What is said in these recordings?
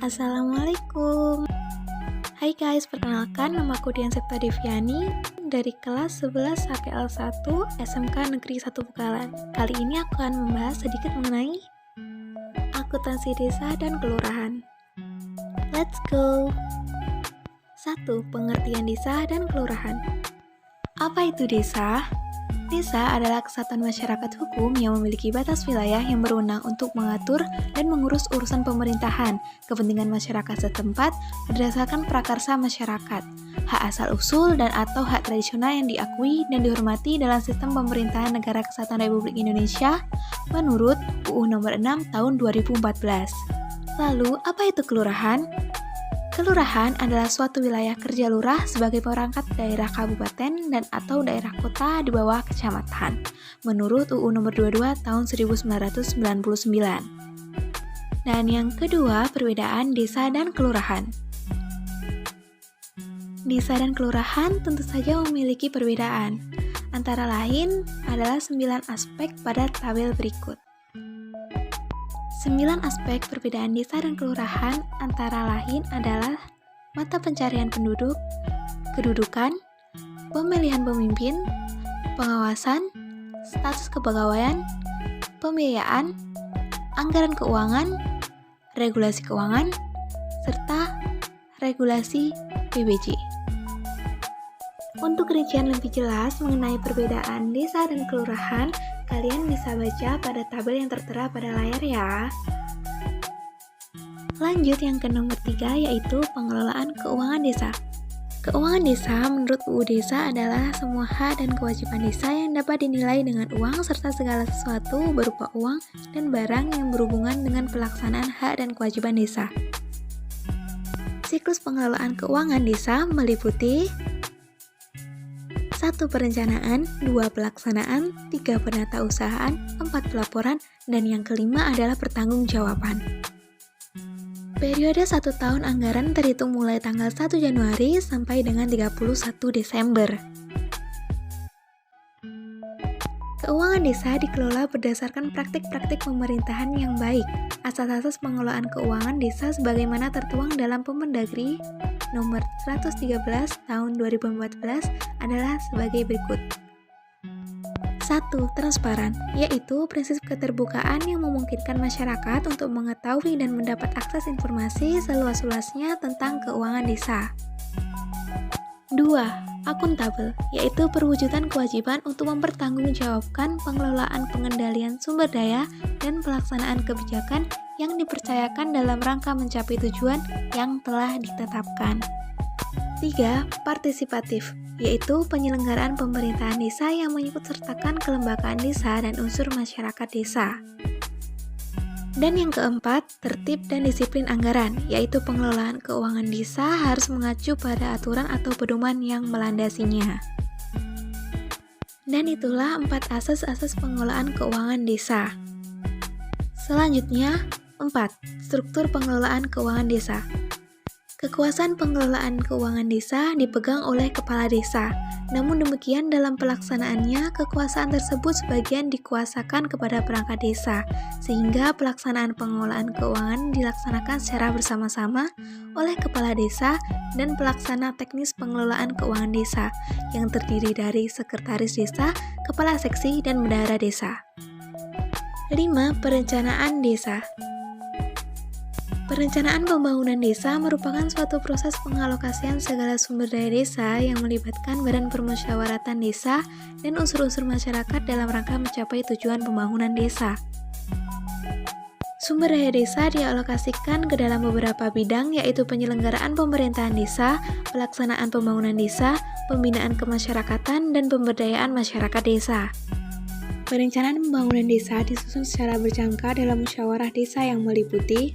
Assalamualaikum. Hai guys, perkenalkan namaku Dian Septa Deviani dari kelas 11 HKL 1 SMK Negeri 1 Bekalan. Kali ini aku akan membahas sedikit mengenai akuntansi desa dan kelurahan. Let's go. 1. Pengertian desa dan kelurahan. Apa itu desa? Desa adalah kesatuan masyarakat hukum yang memiliki batas wilayah yang berwenang untuk mengatur dan mengurus urusan pemerintahan, kepentingan masyarakat setempat berdasarkan prakarsa masyarakat, hak asal-usul dan atau hak tradisional yang diakui dan dihormati dalam sistem pemerintahan Negara Kesatuan Republik Indonesia menurut UU Nomor 6 Tahun 2014. Lalu, apa itu kelurahan? Kelurahan adalah suatu wilayah kerja lurah sebagai perangkat daerah kabupaten dan atau daerah kota di bawah kecamatan, menurut UU Nomor 22 Tahun 1999. Dan yang kedua, perbedaan desa dan kelurahan. Desa dan kelurahan tentu saja memiliki perbedaan. Antara lain adalah 9 aspek pada tabel berikut. 9 aspek perbedaan desa dan kelurahan antara lain adalah mata pencarian penduduk, kedudukan, pemilihan pemimpin, pengawasan, status kepegawaian, pembiayaan, anggaran keuangan, regulasi keuangan, serta regulasi PBJ. Untuk rincian lebih jelas mengenai perbedaan desa dan kelurahan, kalian bisa baca pada tabel yang tertera pada layar ya. Lanjut yang ke nomor 3 yaitu pengelolaan keuangan desa. Keuangan desa menurut UU Desa adalah semua hak dan kewajiban desa yang dapat dinilai dengan uang serta segala sesuatu berupa uang dan barang yang berhubungan dengan pelaksanaan hak dan kewajiban desa. Siklus pengelolaan keuangan desa meliputi 1. Perencanaan, 2. Pelaksanaan, 3. Penatausahaan, 4. Pelaporan, dan yang kelima adalah pertanggungjawaban. Periode 1 tahun anggaran terhitung mulai tanggal 1 Januari sampai dengan 31 Desember. Keuangan desa dikelola berdasarkan praktik-praktik pemerintahan yang baik. Asas-asas pengelolaan keuangan desa sebagaimana tertuang dalam Permendagri Nomor 113 Tahun 2014 adalah sebagai berikut. 1. Transparan, yaitu prinsip keterbukaan yang memungkinkan masyarakat untuk mengetahui dan mendapat akses informasi seluas-luasnya tentang keuangan desa. 2. Akuntabel, yaitu perwujudan kewajiban untuk mempertanggungjawabkan pengelolaan pengendalian sumber daya dan pelaksanaan kebijakan yang dipercayakan dalam rangka mencapai tujuan yang telah ditetapkan. 3. Partisipatif, yaitu penyelenggaraan pemerintahan desa yang mengikutsertakan kelembagaan desa dan unsur masyarakat desa. Dan yang keempat, tertib dan disiplin anggaran, yaitu pengelolaan keuangan desa harus mengacu pada aturan atau pedoman yang melandasinya. Dan itulah 4 asas-asas pengelolaan keuangan desa. Selanjutnya, 4. Struktur pengelolaan keuangan desa. Kekuasaan pengelolaan keuangan desa dipegang oleh kepala desa. Namun demikian dalam pelaksanaannya, kekuasaan tersebut sebagian dikuasakan kepada perangkat desa, sehingga pelaksanaan pengelolaan keuangan dilaksanakan secara bersama-sama oleh kepala desa dan pelaksana teknis pengelolaan keuangan desa, yang terdiri dari sekretaris desa, kepala seksi, dan bendahara desa. 5. Perencanaan desa. Perencanaan pembangunan desa merupakan suatu proses pengalokasian segala sumber daya desa yang melibatkan badan permusyawaratan desa dan unsur-unsur masyarakat dalam rangka mencapai tujuan pembangunan desa. Sumber daya desa dialokasikan ke dalam beberapa bidang yaitu penyelenggaraan pemerintahan desa, pelaksanaan pembangunan desa, pembinaan kemasyarakatan, dan pemberdayaan masyarakat desa. Perencanaan pembangunan desa disusun secara berjangka dalam musyawarah desa yang meliputi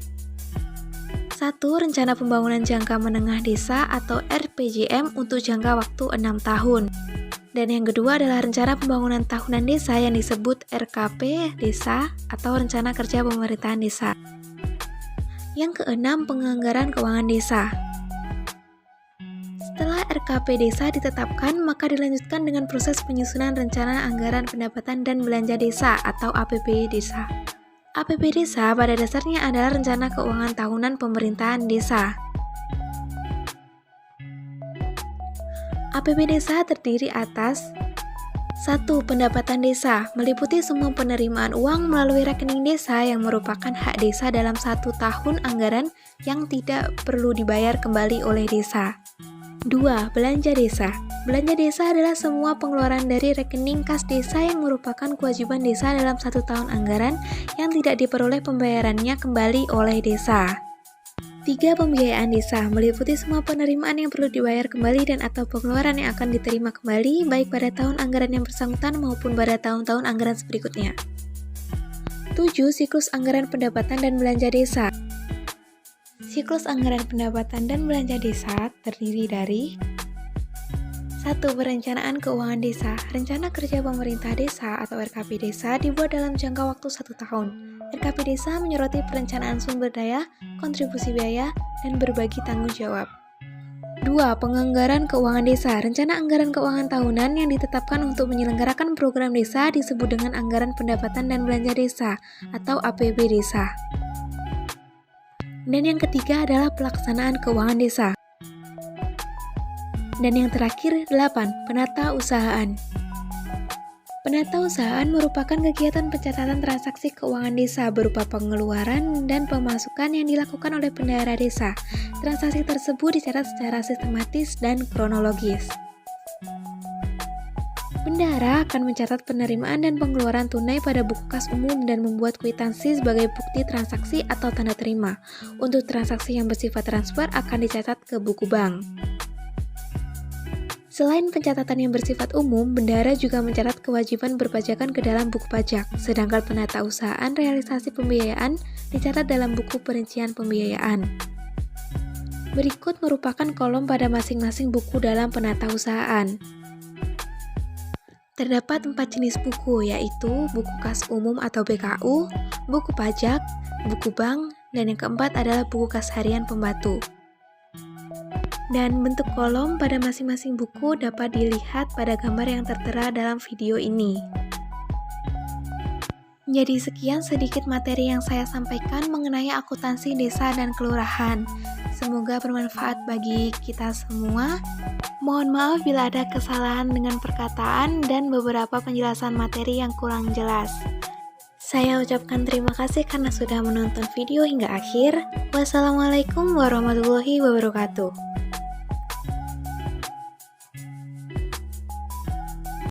1. Rencana Pembangunan Jangka Menengah Desa atau RPJM untuk jangka waktu 6 tahun. Dan yang kedua adalah Rencana Pembangunan Tahunan Desa yang disebut RKP Desa atau Rencana Kerja Pemerintahan Desa. Yang keenam, Penganggaran Keuangan Desa. Setelah RKP Desa ditetapkan, maka dilanjutkan dengan proses penyusunan Rencana Anggaran Pendapatan dan Belanja Desa atau APBD Desa. APB Desa pada dasarnya adalah rencana keuangan tahunan pemerintahan desa. APB Desa terdiri atas 1. Pendapatan desa, meliputi semua penerimaan uang melalui rekening desa yang merupakan hak desa dalam 1 tahun anggaran yang tidak perlu dibayar kembali oleh desa. 2. Belanja desa. Belanja desa adalah semua pengeluaran dari rekening kas desa yang merupakan kewajiban desa dalam 1 tahun anggaran yang tidak diperoleh pembayarannya kembali oleh desa. 3. Pembiayaan desa, meliputi semua penerimaan yang perlu dibayar kembali dan atau pengeluaran yang akan diterima kembali baik pada tahun anggaran yang bersangkutan maupun pada tahun-tahun anggaran berikutnya. 7. Siklus anggaran pendapatan dan belanja desa. Siklus anggaran pendapatan dan belanja desa terdiri dari 1. Perencanaan keuangan desa. Rencana kerja pemerintah desa atau RKP desa dibuat dalam jangka waktu 1 tahun. RKP desa menyoroti perencanaan sumber daya, kontribusi biaya, dan berbagi tanggung jawab. 2. Penganggaran keuangan desa. Rencana anggaran keuangan tahunan yang ditetapkan untuk menyelenggarakan program desa disebut dengan anggaran pendapatan dan belanja desa atau APB desa. Dan yang ketiga adalah pelaksanaan keuangan desa. Dan yang terakhir 8. Penata usahaan. Penata usahaan merupakan kegiatan pencatatan transaksi keuangan desa berupa pengeluaran dan pemasukan yang dilakukan oleh bendahara desa. Transaksi tersebut dicatat secara sistematis dan kronologis. Bendahara akan mencatat penerimaan dan pengeluaran tunai pada buku kas umum dan membuat kwitansi sebagai bukti transaksi atau tanda terima. Untuk transaksi yang bersifat transfer akan dicatat ke buku bank. Selain pencatatan yang bersifat umum, bendahara juga mencatat kewajiban berpajakan ke dalam buku pajak, sedangkan penata usahaan realisasi pembiayaan dicatat dalam buku perincian pembiayaan. Berikut merupakan kolom pada masing-masing buku dalam penata usahaan. Terdapat 4 jenis buku, yaitu buku kas umum atau BKU, buku pajak, buku bank, dan yang keempat adalah buku kas harian pembantu. Dan bentuk kolom pada masing-masing buku dapat dilihat pada gambar yang tertera dalam video ini. Jadi sekian sedikit materi yang saya sampaikan mengenai akuntansi desa dan kelurahan. Semoga bermanfaat bagi kita semua. Mohon maaf bila ada kesalahan dengan perkataan dan beberapa penjelasan materi yang kurang jelas. Saya ucapkan terima kasih karena sudah menonton video hingga akhir. Wassalamualaikum warahmatullahi wabarakatuh.